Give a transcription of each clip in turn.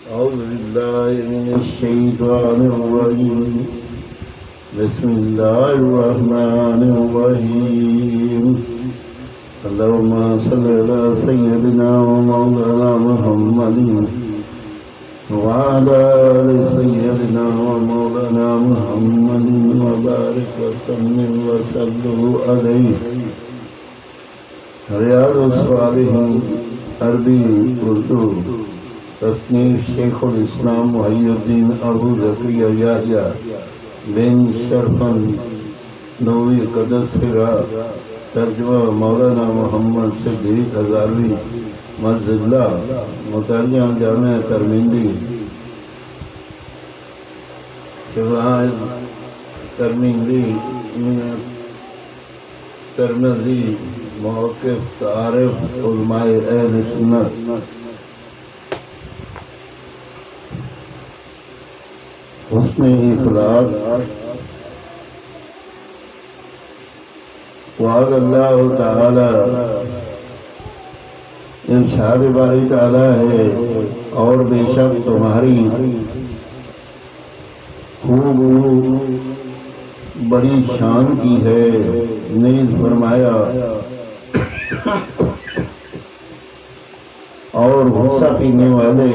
أعوذ بالله من الشيطان الرجيم بسم الله الرحمن الرحيم اللهم صل على سيدنا ومولانا محمد وعلى آل سيدنا ومولانا محمد وبارك وسلم عليه. ریاض الصالحین عربی اردو تصنیف شیخ الاسلام محی الدین ابو زکریا یحییٰ بن شرفن نووی قدس سرا، ترجمہ مولانا محمد صدیق ہزاروی مجزلہ، مترجم جامع ترمذی. ترمذی موقف تعارف علماء اہل سنت. حسن اخلاق. وعد اللہ تعالی، ارشاد باری تعالی ہے، اور بے شک تمہاری خوب بڑی شان کی ہے. نیز فرمایا اور غصہ پینے والے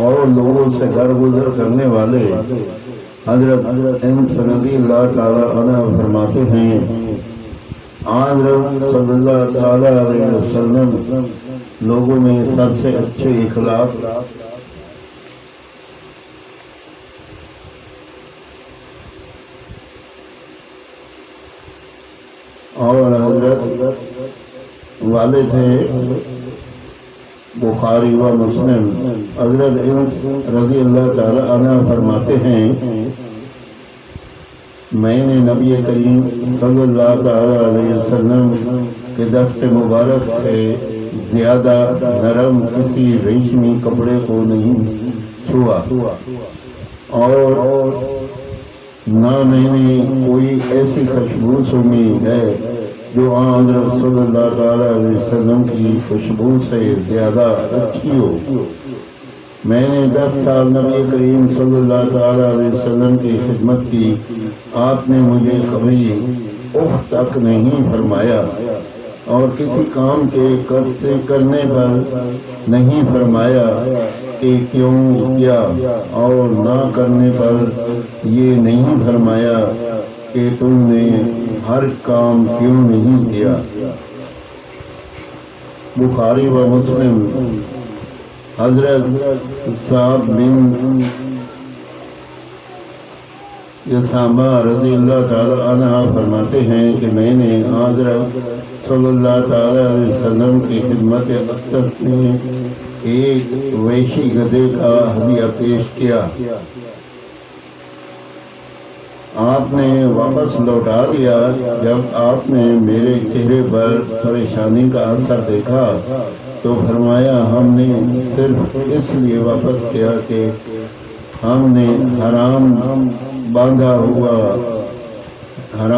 اور لوگوں سے درگزر کرنے والے. حضرت انس رضی اللہ تعالی عنہ فرماتے ہیں، حضرت صلی اللہ تعالی علیہ وسلم لوگوں میں سب سے اچھے اخلاق اور حضرت والے تھے. بخاری و مسلم. حضرت انس رضی اللہ تعالی عنہ فرماتے ہیں، میں نے نبی کریم صلی اللہ تعالی علیہ وسلم کے دست مبارک سے زیادہ نرم کسی ریشمی کپڑے کو نہیں چھوا، اور نہ میں نے کوئی ایسی خوشبو سنی ہے جو حضرت صلی اللہ تعالی علیہ وسلم کی خوشبو سے زیادہ اچھی ہو. میں نے 10 سال نبی کریم صلی اللہ تعالی علیہ وسلم کی خدمت کی. آپ نے مجھے کبھی اف تک نہیں فرمایا، اور کسی کام کے کرنے پر نہیں فرمایا کہ کیوں کیا، اور نہ کرنے پر یہ نہیں فرمایا کہ تم نے ہر کام کیوں نہیں کیا. بخاری و مسلم. حضرت صاحب بن یسامہ رضی اللہ تعالی عنہ فرماتے ہیں کہ میں نے حضرت صلی اللہ تعالی علیہ وسلم کی خدمت اقدس میں ایک وحشی گدھے کا ہدیہ پیش کیا. آپ نے واپس لوٹا دیا. جب آپ نے میرے چہرے پر پریشانی کا اثر دیکھا تو فرمایا، ہم نے صرف اس لیے واپس کیا کہ ہم نے احرام باندھا ہوا ہے.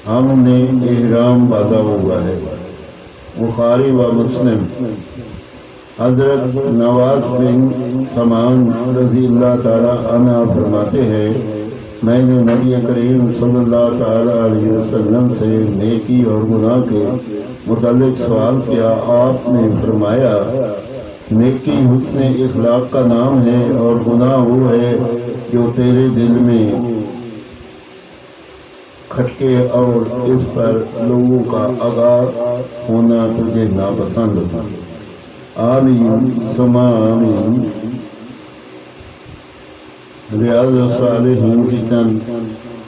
ہم نے احرام باندھا ہوا ہے. بخاری و مسلم. حضرت نواز بن سمان رضی اللہ تعالی عنہ فرماتے ہیں، میں نے نبی کریم صلی اللہ تعالی علیہ وسلم سے نیکی اور گناہ کے متعلق سوال کیا. آپ نے فرمایا، نیکی حسن اخلاق کا نام ہے، اور گناہ وہ ہے جو تیرے دل میں کھٹکے اور اس پر لوگوں کا آگاہ ہونا تجھے ناپسند ہو. آمین ثم آمین. ریاض الصالحین کی چند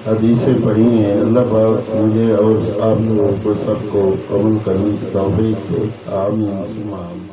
حدیثیں پڑھی ہیں. اللہ پاک مجھے اور آپ لوگوں کو سب کو عمل کرنے کی توفیق دے. آمین ثم آمین.